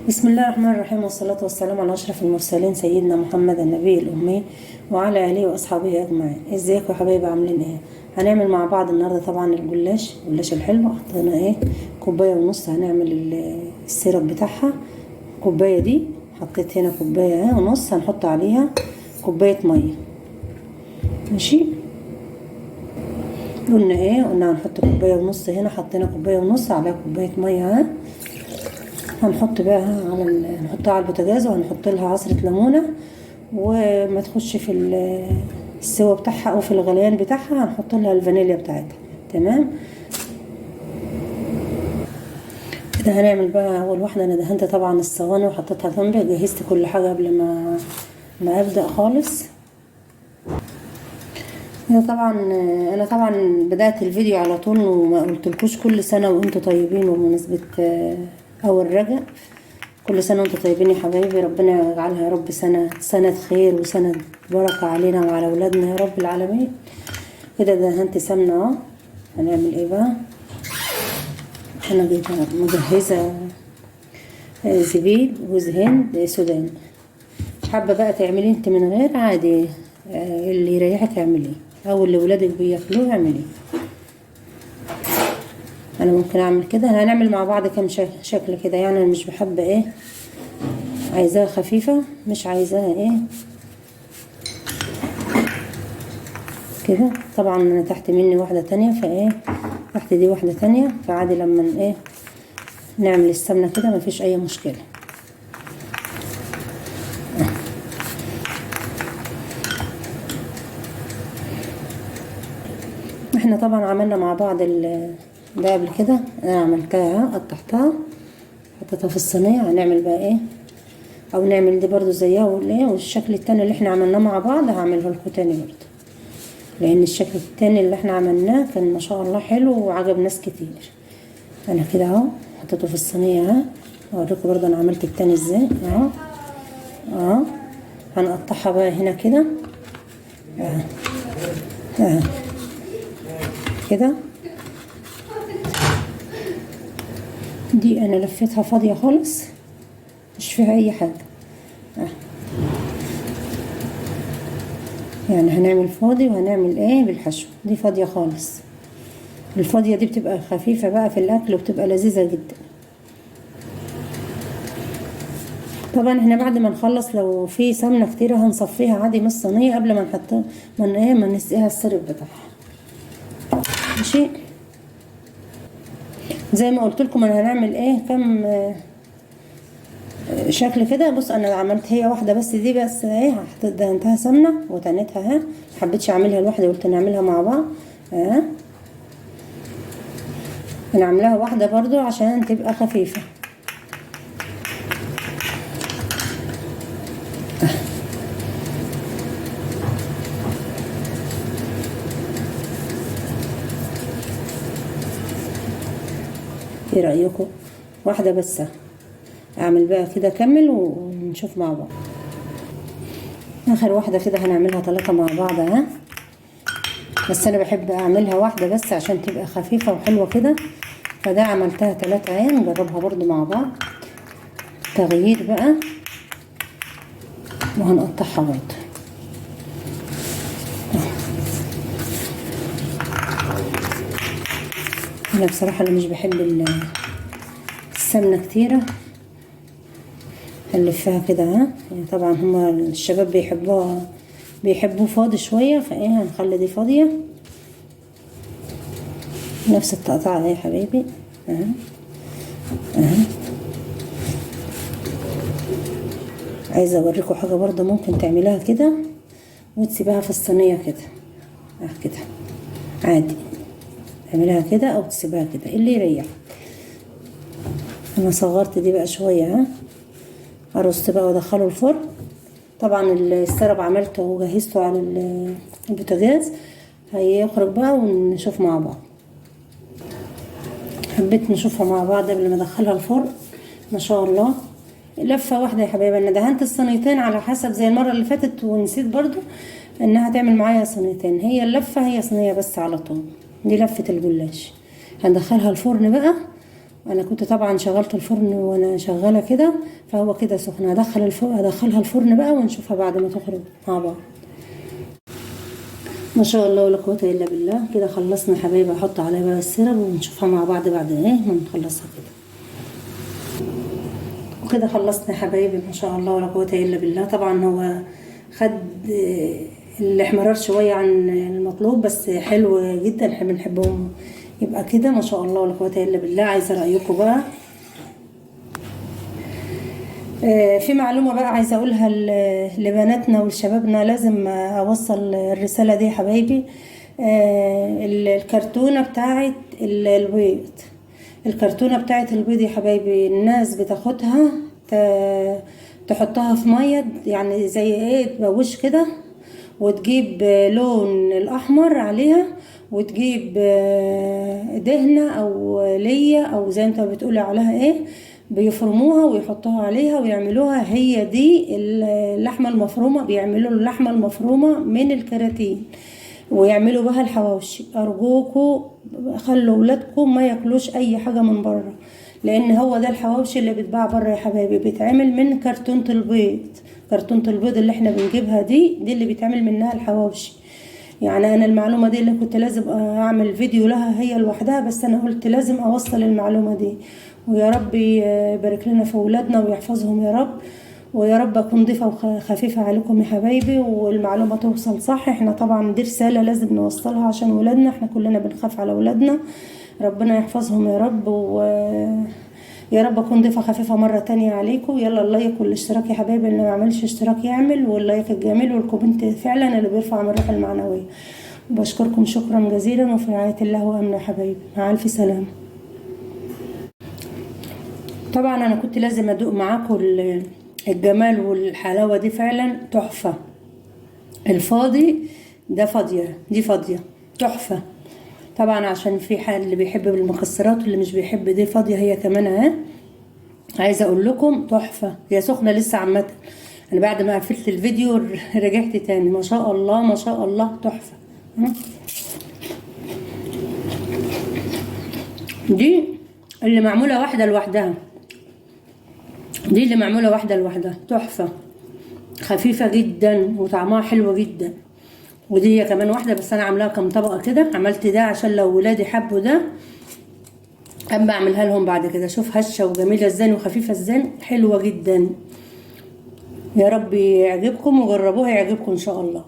بسم الله الرحمن الرحيم، والصلاة والسلام على أشرف المرسلين سيدنا محمد النبي الأمي وعلى آله وأصحابه أجمعين. ازيكم يا حبايبي، عاملين ايه؟ هنعمل مع بعض النهارده طبعا الجلاش الحلو. حطينا ايه؟ كوباية ونص. هنعمل السيرب بتاعها. الكوباية دي حطيت هنا كوباية ونص، هنحط عليها كوباية مية. ماشي، قلنا هنحط كوباية ونص هنا، حطينا كوباية ونص عليها كوباية مية. هنحط بقى نحطها على البوتاجاز، وهنحط لها عصرة ليمونة، وما تخش في السوا بتاعها او في الغليان بتاعها هنحط لها الفانيليا بتاعتها. تمام كده. هنعمل بقى اول واحدة. انا دهنت طبعا الصواني وحطيتها جنبي، جهزت كل حاجة قبل ما ابدأ خالص. انا طبعا بدأت الفيديو على طول وما قلتلكوش كل سنة وانتوا طيبين بمناسبة اول رجب. كل سنة وانتوا طيبين يا حبايبي، ربنا يجعلها يا رب سنة خير وسنة بركة علينا وعلى اولادنا يا رب العالمين. كده دهنت سمنة اهو. هنعمل ايه بقى؟ انا مجهزة زبيب جوز هند سوداني. حابة بقى تعملي انت من غير عادي، اللي يريحك اعمليه، او اللي ولادك بياكلوه اعمليه. انا ممكن اعمل كده. هنعمل مع بعض كام شكل كده، يعني انا مش بحب ايه، عايزاها خفيفة، مش عايزاها ايه كده. طبعا انا تحت مني واحدة تانية، فايه تحت دي واحدة تانية، فعادي لما ايه نعمل السمنة كده مفيش اي مشكلة. احنا طبعا عملنا مع بعض ده قبل كده. انا عملتها، قطعتها، حطيتها في الصينية. هنعمل بقى ايه، او نعمل دي برضو زيها والشكل التاني اللي احنا عملناه مع بعض هعمله لكم تاني برضو، لان الشكل التاني اللي احنا عملناه كان ما شاء الله حلو وعجب ناس كتير. انا كده اهو حطيته في الصينية اهو. اوريكم برضو انا عملت التاني ازاي اهو. هنقطعها بقى هنا كده كده. دي انا لفيتها فاضية خالص، مش فيها اي حاجة. يعني هنعمل فاضي وهنعمل ايه بالحشو. دي فاضية خالص. الفاضية دي بتبقى خفيفة بقى في الاكل وبتبقى لذيذة جدا. طبعا احنا بعد ما نخلص لو في سمنة كتيرة هنصفيها عادي من الصينية قبل ما نحطها، ما نسقيها السرب بتاعها. ماشي، زي ما قلت لكم انا هنعمل ايه كم شكل كده. بص انا عملت هي واحده بس، دي بس ايه دهنتها سمنه وتنتها محبتش اعملها لوحدي، قلت نعملها مع بعض. انا عاملاها واحده برضو عشان تبقى خفيفه. ايه رايكم؟ واحده بس. اعمل بقى كده كمل ونشوف مع بعض. اخر واحده كده هنعملها 3 مع بعض. بس انا بحب اعملها واحده بس عشان تبقى خفيفه وحلوه كده، فده عملتها 3 نجربها برضو مع بعض تغيير بقى. وهنقطعها برضو. انا بصراحه مش بحب السمنه كتيره، هنلفها كده. يعني طبعا هما الشباب بيحبوه فاضي شويه، فايه هنخلي دي فاضيه نفس التقطيع ده يا حبايبي. عايزه اوريكم حاجه برضه ممكن تعملها كده وتسيبها في الصينيه كده كده عادي. تعملها كده او تسيبها كده اللي يريح. انا صغرت دي بقى شويه. ارص بقى وادخله الفرن. طبعا السرب عملته وجهزته على البوتاجاز، هيخرج بقى ونشوف مع بعض. حبيت نشوفها مع بعض قبل ما ادخلها الفرن. ما شاء الله لفه واحده يا حبايبي. انا دهنت الصينيتين على حسب زي المره اللي فاتت، ونسيت برضو انها تعمل معايا صينيتين. هي اللفه هي صينيه بس على طول. دي لفه الجلاش. هندخلها الفرن بقى انا كنت طبعا شغلت الفرن وانا شغاله كده، فهو كده سخن. هدخلها الفرن بقى ونشوفها بعد ما تخرج مع بعض. ما شاء الله ولا قوه الا بالله. كده خلصنا يا حبايبي، احط عليها بقى السيرب ونشوفها مع بعض بعد ايه ما نخلصها كده. وكده خلصنا يا حبايبي، ما شاء الله ولا قوه الا بالله. طبعا هو خد الاحمرار شويه عن المطلوب، بس حلو جدا، احنا بنحبهم. يبقى كده ما شاء الله ولا قوه الا بالله. عايزه رايكم بقى. في معلومة بقى عايزة أقولها لبناتنا ولشبابنا، لازم أوصل الرسالة دي يا حبايبي. الكرتونة بتاعت البيض، الكرتونة بتاعت البيض يا حبايبي، الناس بتاخدها تحطها في مية، يعني زي ايه، تبوش كده، وتجيب لون الأحمر عليها، وتجيب دهنة أو ليا أو زي انت بتقولي عليها ايه، بيفرموها ويحطوها عليها ويعملوها. هي دي اللحمة المفرومة، بيعملوا اللحمة المفرومة من الكراتين ويعملوا بها الحواوشي. أرجوكوا خلوا ولادكم ما ياكلوش أي حاجة من بره، لأن هو ده الحواوشي اللي بيتباع بره يا حبايبي، بيتعمل من كرتونة البيض. كرتونة البيض اللي احنا بنجيبها دي اللي بيتعمل منها الحواوشي. يعني انا المعلومة دي اللي كنت لازم اعمل فيديو لها هي لوحدها، بس انا قلت لازم اوصل المعلومة دي. ويا رب يبارك لنا في اولادنا ويحفظهم يا رب، ويا رب اكون ضيفة وخفيفة عليكم يا حبايبي، والمعلومة توصل صح. احنا طبعا دي رسالة لازم نوصلها عشان ولادنا، احنا كلنا بنخاف على ولادنا. ربنا يحفظهم يا رب، يا رب اكون ضيفه خفيفه مره تانية عليكم. يلا اللايك والاشتراك يا حبايبي، اللي ما يعملش اشتراك يعمل، واللايك الجميل والكومنت فعلا اللي بيرفع من الروح المعنويه. وبشكركم شكرا جزيلا، وفي رعايه الله وامنه يا حبايبي، مع الف سلامه. طبعا انا كنت لازم ادوق معاكم الجمال والحلاوه دي، فعلا تحفه. الفاضي ده فاضيه، دي فاضيه تحفه. طبعا عشان في حال اللي بيحب بالمكسرات واللي مش بيحب، دي فاضيه هي كمان اهي. عايزه اقول لكم تحفه، هي سخنه لسه عامه. انا بعد ما قفلت الفيديو رجعت تاني، ما شاء الله ما شاء الله تحفه. دي اللي معموله واحده لوحدها، دي اللي معموله واحده لوحدها تحفه، خفيفه جدا وطعمها حلو جدا. ودي هي كمان واحده، بس انا عاملاها كم طبقه كده. عملت ده عشان لو ولادي حبوا ده اما اعملها لهم بعد كده. شوف هشه وجميله ازاي وخفيفه ازاي، حلوه جدا. يا رب يعجبكم وجربوها يعجبكم ان شاء الله.